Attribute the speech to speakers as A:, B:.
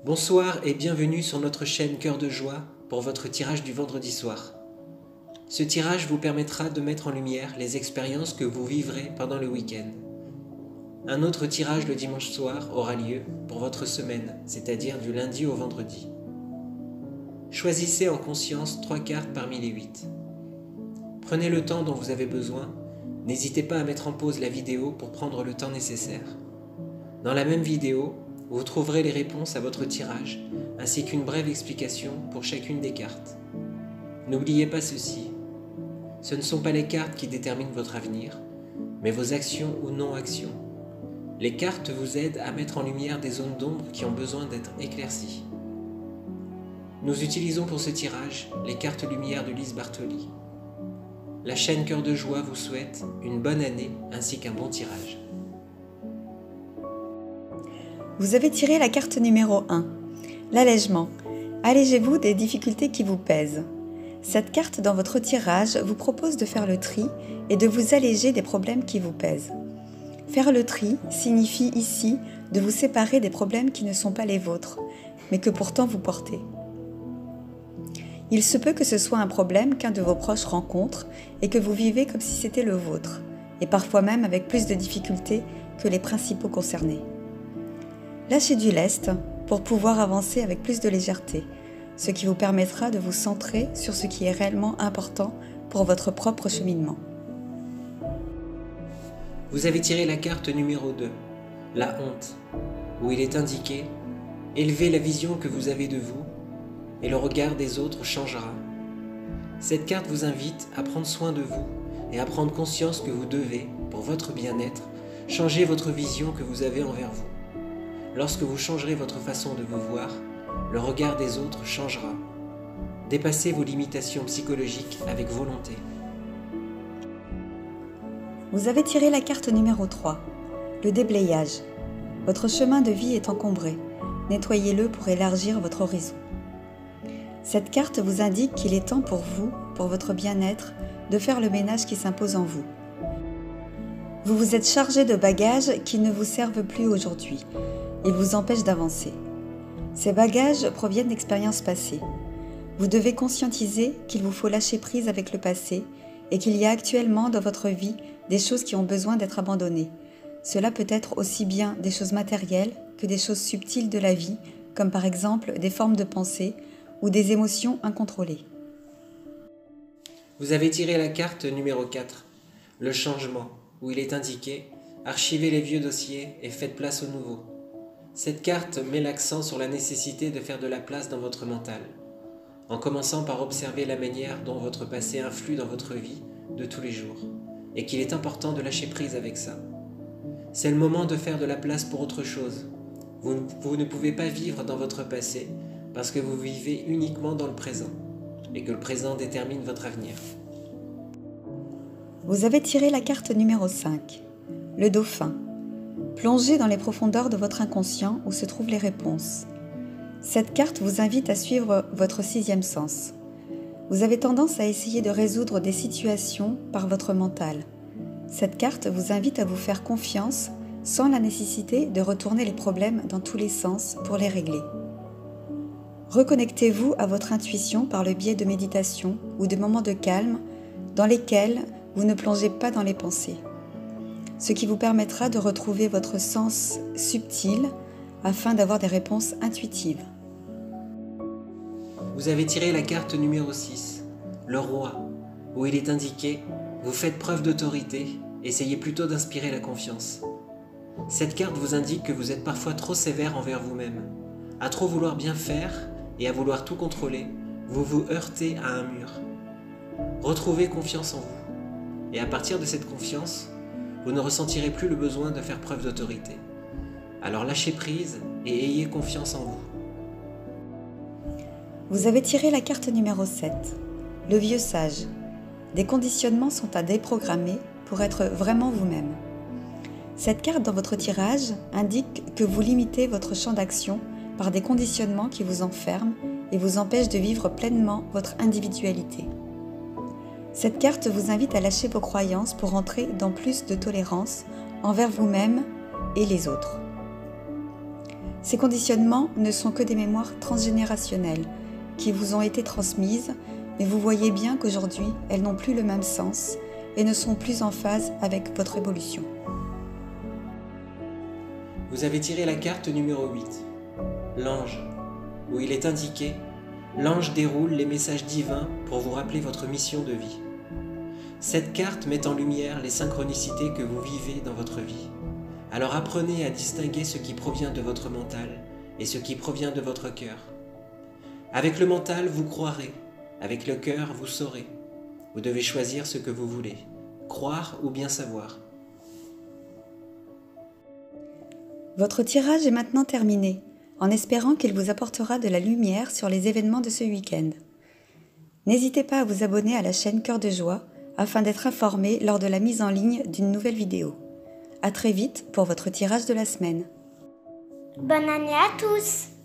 A: Bonsoir et bienvenue sur notre chaîne Cœur de Joie pour votre tirage du vendredi soir. Ce tirage vous permettra de mettre en lumière les expériences que vous vivrez pendant le week-end. Un autre tirage le dimanche soir aura lieu pour votre semaine, c'est-à-dire du lundi au vendredi. Choisissez en conscience 3 cartes parmi les 8. Prenez le temps dont vous avez besoin, n'hésitez pas à mettre en pause la vidéo pour prendre le temps nécessaire. Dans la même vidéo, vous trouverez les réponses à votre tirage, ainsi qu'une brève explication pour chacune des cartes. N'oubliez pas ceci, ce ne sont pas les cartes qui déterminent votre avenir, mais vos actions ou non-actions. Les cartes vous aident à mettre en lumière des zones d'ombre qui ont besoin d'être éclaircies. Nous utilisons pour ce tirage les cartes lumière de Lise Bartoli. La chaîne Cœur de Joie vous souhaite une bonne année ainsi qu'un bon tirage.
B: Vous avez tiré la carte numéro 1, l'allègement. Allégez-vous des difficultés qui vous pèsent. Cette carte dans votre tirage vous propose de faire le tri et de vous alléger des problèmes qui vous pèsent. Faire le tri signifie ici de vous séparer des problèmes qui ne sont pas les vôtres, mais que pourtant vous portez. Il se peut que ce soit un problème qu'un de vos proches rencontre et que vous vivez comme si c'était le vôtre, et parfois même avec plus de difficultés que les principaux concernés. Lâchez du lest pour pouvoir avancer avec plus de légèreté, ce qui vous permettra de vous centrer sur ce qui est réellement important pour votre propre cheminement.
A: Vous avez tiré la carte numéro 2, la honte, où il est indiqué « Élevez la vision que vous avez de vous et le regard des autres changera ». Cette carte vous invite à prendre soin de vous et à prendre conscience que vous devez, pour votre bien-être, changer votre vision que vous avez envers vous. Lorsque vous changerez votre façon de vous voir, le regard des autres changera. Dépassez vos limitations psychologiques avec volonté.
B: Vous avez tiré la carte numéro 3, le déblayage. Votre chemin de vie est encombré. Nettoyez-le pour élargir votre horizon. Cette carte vous indique qu'il est temps pour vous, pour votre bien-être, de faire le ménage qui s'impose en vous. Vous vous êtes chargé de bagages qui ne vous servent plus aujourd'hui. Ils vous empêchent d'avancer. Ces bagages proviennent d'expériences passées. Vous devez conscientiser qu'il vous faut lâcher prise avec le passé et qu'il y a actuellement dans votre vie des choses qui ont besoin d'être abandonnées. Cela peut être aussi bien des choses matérielles que des choses subtiles de la vie, comme par exemple des formes de pensée ou des émotions incontrôlées.
A: Vous avez tiré la carte numéro 4, le changement, où il est indiqué « Archivez les vieux dossiers et faites place aux nouveaux ». Cette carte met l'accent sur la nécessité de faire de la place dans votre mental, en commençant par observer la manière dont votre passé influe dans votre vie de tous les jours, et qu'il est important de lâcher prise avec ça. C'est le moment de faire de la place pour autre chose. Vous ne pouvez pas vivre dans votre passé parce que vous vivez uniquement dans le présent, et que le présent détermine votre avenir.
B: Vous avez tiré la carte numéro 5, le dauphin. Plongez dans les profondeurs de votre inconscient où se trouvent les réponses. Cette carte vous invite à suivre votre 6e sens. Vous avez tendance à essayer de résoudre des situations par votre mental. Cette carte vous invite à vous faire confiance sans la nécessité de retourner les problèmes dans tous les sens pour les régler. Reconnectez-vous à votre intuition par le biais de méditation ou de moments de calme dans lesquels vous ne plongez pas dans les pensées, ce qui vous permettra de retrouver votre sens subtil afin d'avoir des réponses intuitives.
A: Vous avez tiré la carte numéro 6, le roi, où il est indiqué « Vous faites preuve d'autorité, essayez plutôt d'inspirer la confiance ». Cette carte vous indique que vous êtes parfois trop sévère envers vous-même. À trop vouloir bien faire et à vouloir tout contrôler, vous vous heurtez à un mur. Retrouvez confiance en vous. Et à partir de cette confiance, vous ne ressentirez plus le besoin de faire preuve d'autorité. Alors lâchez prise et ayez confiance en vous.
B: Vous avez tiré la carte numéro 7, le vieux sage. Des conditionnements sont à déprogrammer pour être vraiment vous-même. Cette carte dans votre tirage indique que vous limitez votre champ d'action par des conditionnements qui vous enferment et vous empêchent de vivre pleinement votre individualité. Cette carte vous invite à lâcher vos croyances pour entrer dans plus de tolérance envers vous-même et les autres. Ces conditionnements ne sont que des mémoires transgénérationnelles qui vous ont été transmises, mais vous voyez bien qu'aujourd'hui, elles n'ont plus le même sens et ne sont plus en phase avec votre évolution.
A: Vous avez tiré la carte numéro 8, l'ange, où il est indiqué « L'ange déroule les messages divins pour vous rappeler votre mission de vie ». Cette carte met en lumière les synchronicités que vous vivez dans votre vie. Alors apprenez à distinguer ce qui provient de votre mental et ce qui provient de votre cœur. Avec le mental, vous croirez. Avec le cœur, vous saurez. Vous devez choisir ce que vous voulez, croire ou bien savoir.
B: Votre tirage est maintenant terminé, en espérant qu'il vous apportera de la lumière sur les événements de ce week-end. N'hésitez pas à vous abonner à la chaîne Cœur de Joie afin d'être informé lors de la mise en ligne d'une nouvelle vidéo. À très vite pour votre tirage de la semaine.
C: Bonne année à tous!